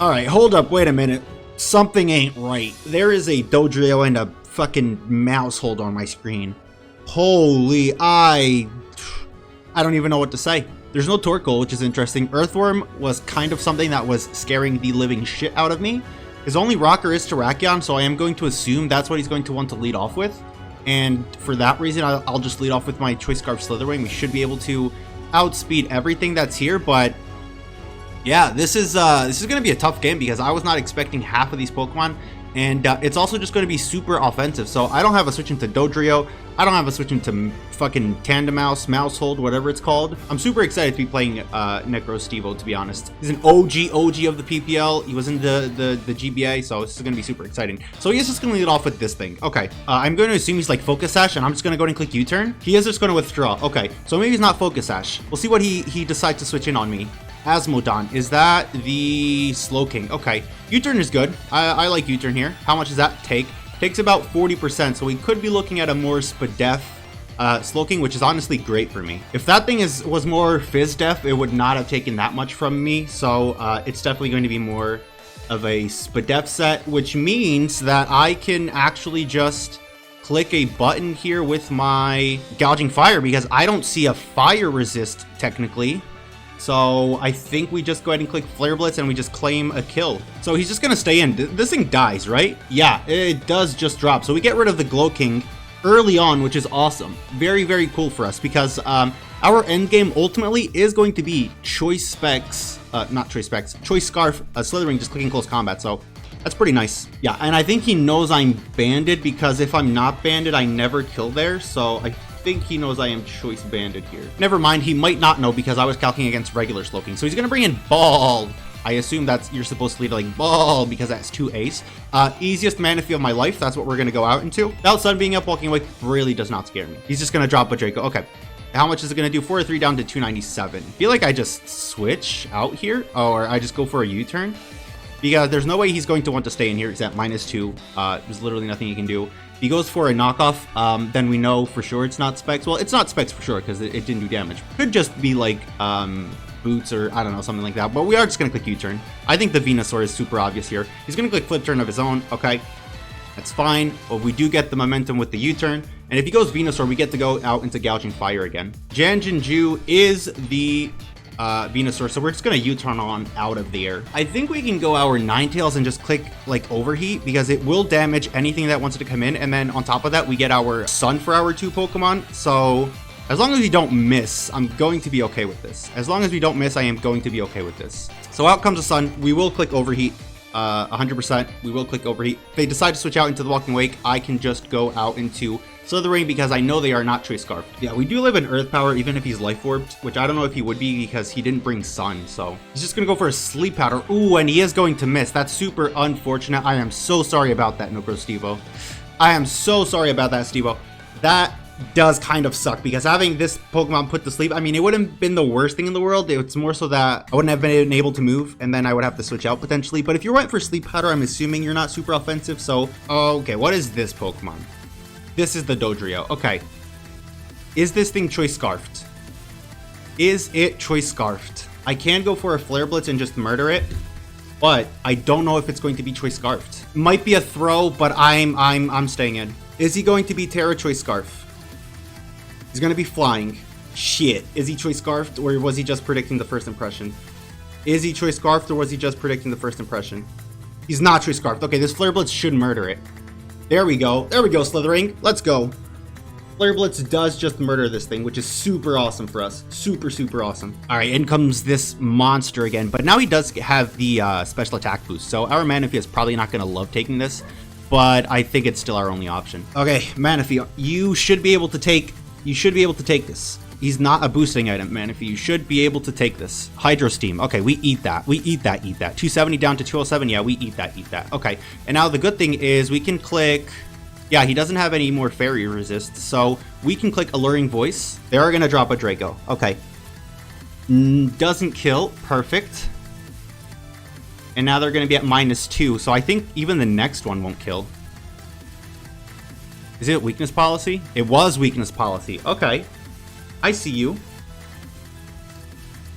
Alright, hold up, wait a minute. Something ain't right. There is a Dodrio and a fucking mouse hold on my screen. Holy, I don't even know what to say. There's no Torkoal, which is interesting. Earthworm was kind of something that was scaring the living shit out of me. His only rocker is Terrakion, so I am going to assume that's what he's going to want to lead off with. And for that reason, I'll just lead off with my Choice Scarf Slither Wing. We should be able to outspeed everything that's here, but yeah, this is going to be a tough game because I was not expecting half of these Pokemon, and it's also just going to be super offensive. So I don't have a switch into Dodrio. I don't have a switch into fucking Tandemouse, Mousehold, whatever it's called. I'm super excited to be playing NecroStevo, to be honest. He's an OG of the PPL. He was in the GBA, so this is going to be super exciting. So he is just going to lead off with this thing. Okay, I'm going to assume he's like Focus Sash, and I'm just going to go ahead and click U-turn. He is just going to withdraw. Okay, so maybe he's not Focus Sash. We'll see what he decides to switch in on me. Asmodon, is that the Slowking? Okay, U-turn is good. I like U-turn here. How much does that take? Takes about 40%, so we could be looking at a more Spadef Slowking, which is honestly great for me. If that thing was more Fizdef, it would not have taken that much from me, so it's definitely going to be more of a Spadef set, which means that I can actually just click a button here with my Gouging Fire, because I don't see a Fire Resist, technically. So I think we just go ahead and click Flare Blitz and we just claim a kill. So he's just going to stay in. This thing dies, right? Yeah, it does just drop. So we get rid of the Glow King early on, which is awesome. Very, very cool for us because our end game ultimately is going to be Choice Specs, Choice Scarf, Slithering, just clicking close combat. So that's pretty nice. Yeah, and I think he knows I'm banded because if I'm not banded, I never kill there. So I think he knows I am Choice Banded here. Never mind, he might not know because I was calcing against regular Slowking. So he's gonna bring in Ball. I assume that's you're supposed to lead like Ball because that's 2 ace. Easiest Manaphy of my life. That's what we're gonna go out into. Without Sun being up, walking away really does not scare me. He's just gonna drop a Draco. Okay. How much is it gonna do? 4 or 3 down to 297. I feel like I just switch out here, or I just go for a U-turn. Because there's no way he's going to want to stay in here. He's at -2. There's literally nothing he can do. If he goes for a knockoff, then we know for sure it's not Specs. Well, it's not Specs for sure because it didn't do damage. Could just be like Boots or I don't know, something like that. But we are just going to click U-turn. I think the Venusaur is super obvious here. He's going to click Flip Turn of his own. Okay, that's fine. But we do get the momentum with the U-turn. And if he goes Venusaur, we get to go out into Gouging Fire again. Janjinju is the Venusaur, so we're just gonna U-turn on out of the air. I think we can go our Ninetales and just click like Overheat because it will damage anything that wants to come in, and then on top of that we get our Sun for our 2 Pokemon. So as long as we don't miss, I'm going to be okay with this. As long as we don't miss, I am going to be okay with this. So out comes the Sun. We will click Overheat 100%. We will click Overheat. If they decide to switch out into the Walking Wake, I can just go out into Slither Wing because I know they are not Choice Scarf. Yeah, we do live in Earth Power even if he's Life Orbed, which I don't know if he would be because he didn't bring Sun. So he's just gonna go for a Sleep Powder. Ooh, and he is going to miss. That's super unfortunate. I am so sorry about that, NecroStevo. I am so sorry about that, Stevo. That does kind of suck because having this Pokemon put to sleep, I mean, it wouldn't have been the worst thing in the world. It's more so that I wouldn't have been able to move and then I would have to switch out potentially. But if you went for Sleep Powder, I'm assuming you're not super offensive. So, okay, what is this Pokemon? This is the Dodrio. Okay. Is this thing Choice Scarfed? Is it Choice Scarfed? I can go for a Flare Blitz and just murder it, but I don't know if it's going to be Choice Scarfed. Might be a throw, but I'm staying in. Is he going to be Terra Choice Scarf? He's going to be flying. Shit. Is he Choice Scarfed, or was he just predicting the first impression? Is he Choice Scarfed, or was he just predicting the first impression? He's not Choice Scarfed. Okay, this Flare Blitz should murder it. There we go. There we go, Slithering. Let's go. Flare Blitz does just murder this thing, which is super awesome for us. Super, super awesome. All right, in comes this monster again. But now he does have the special attack boost. So our Manaphy is probably not going to love taking this. But I think it's still our only option. Okay, Manaphy, you should be able to take this. He's not a boosting item, Manaphy. You should be able to take this. Hydro Steam. Okay, we eat that. We eat that, eat that. 270 down to 207. Yeah, we eat that, eat that. Okay, and now the good thing is we can click... Yeah, he doesn't have any more Fairy Resist, so we can click Alluring Voice. They are going to drop a Draco. Okay. Doesn't kill. Perfect. And now they're going to be at -2, so I think even the next one won't kill. Is it Weakness Policy? It was Weakness Policy. Okay. I see you.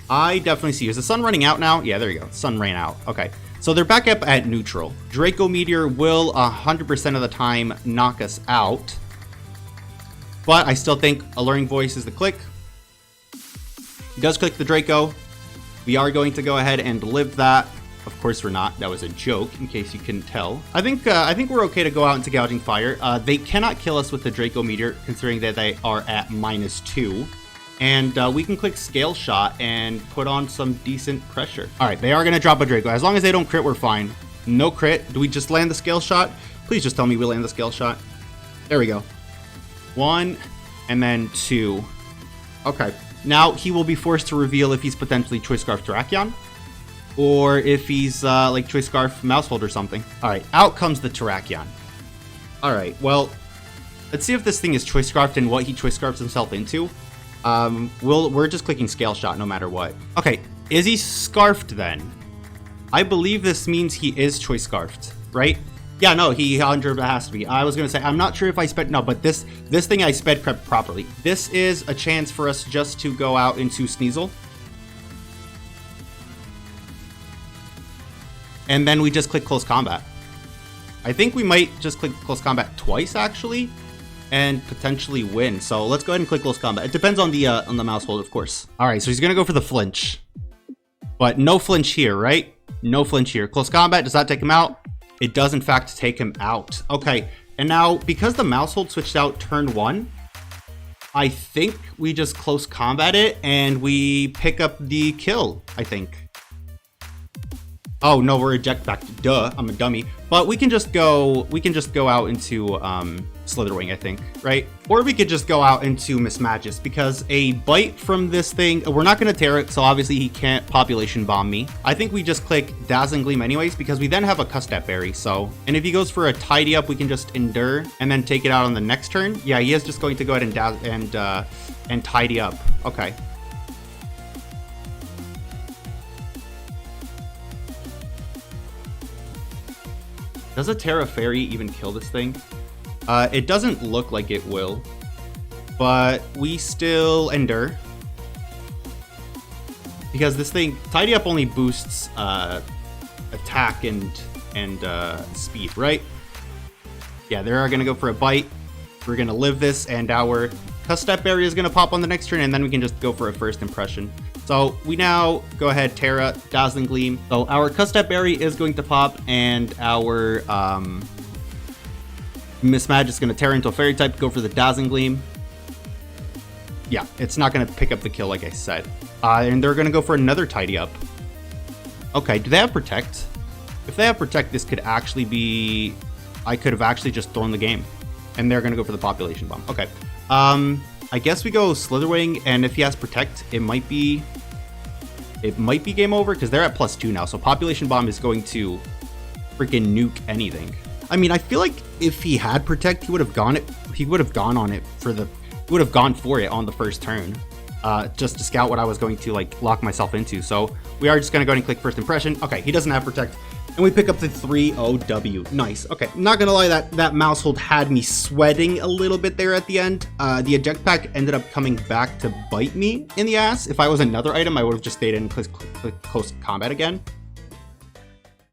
I definitely see you. Is the sun running out now? Yeah, there you go. Sun ran out. Okay. So they're back up at neutral. Draco Meteor will 100% of the time knock us out. But I still think Alluring Voice is the click. He does click the Draco. We are going to go ahead and live that. Of course we're not. That was a joke, in case you couldn't tell. I think we're okay to go out into Gouging Fire. They cannot kill us with the Draco Meteor, considering that they are at -2. And we can click Scale Shot and put on some decent pressure. All right, they are going to drop a Draco. As long as they don't crit, we're fine. No crit. Do we just land the Scale Shot? Please just tell me we land the Scale Shot. There we go. 1, and then 2. Okay. Now he will be forced to reveal if he's potentially Choice Scarf Terrakion, or if he's like Choice Scarf Mousehold or something. All right, out comes the Terrakion. All right, well, let's see if this thing is Choice Scarfed and what he Choice Scarfs himself into. We're just clicking Scale Shot no matter what. Okay, is he Scarfed then? I believe this means he is Choice Scarfed, right? Yeah, no, he 100% has to be. I was gonna say, I'm not sure if I sped, no, but this thing I sped prep properly. This is a chance for us just to go out into Sneasel. And then we just click Close Combat. I think we might just click Close Combat twice, actually, and potentially win. So let's go ahead and click Close Combat. It depends on the Mousehold, of course. All right, so he's gonna go for the flinch. But no flinch here, right? No flinch here. Close Combat, does that take him out? It does, in fact, take him out. Okay, and now, because the Mousehold switched out turn 1, I think we just Close Combat it, and we pick up the kill, I think. Oh, no, we're eject back. Duh, I'm a dummy. But we can just go out into Slither Wing, I think, right? Or we could just go out into Mismagius, because a bite from this thing, we're not going to tear it, so obviously he can't Population Bomb me. I think we just click Dazzling Gleam anyways, because we then have a Custap Berry, so. And if he goes for a Tidy Up, we can just Endure, and then take it out on the next turn. Yeah, he is just going to go ahead and Tidy Up. Okay. Does a Terra Fairy even kill this thing? It doesn't look like it will, but we still Endure. Because this thing, Tidy Up only boosts attack and speed, right? Yeah, they are gonna go for a bite. We're gonna live this, and our Custap Berry is gonna pop on the next turn, and then we can just go for a First Impression. So we now go ahead, Terra, Dazzling Gleam. So our Custap Berry is going to pop, and our Mismagius is going to Terra into a Fairy type, go for the Dazzling Gleam. Yeah, it's not going to pick up the kill, like I said. And they're going to go for another Tidy Up. Okay, do they have Protect? If they have Protect, this could actually be... I could have actually just thrown the game. And they're going to go for the Population Bomb. Okay. I guess we go Slither Wing, and if he has Protect, it might be game over, because they're at +2 now, so Population Bomb is going to freaking nuke anything. I mean, I feel like if he had Protect, he would have gone for it on the first turn, just to scout what I was going to like lock myself into. So we are just going to go ahead and click First Impression. Okay, he doesn't have Protect. And we pick up the 3-0W. Nice. Okay, not gonna lie, that Mousehold had me sweating a little bit there at the end. The Eject Pack ended up coming back to bite me in the ass. If I was another item, I would have just stayed in and click Close Combat again.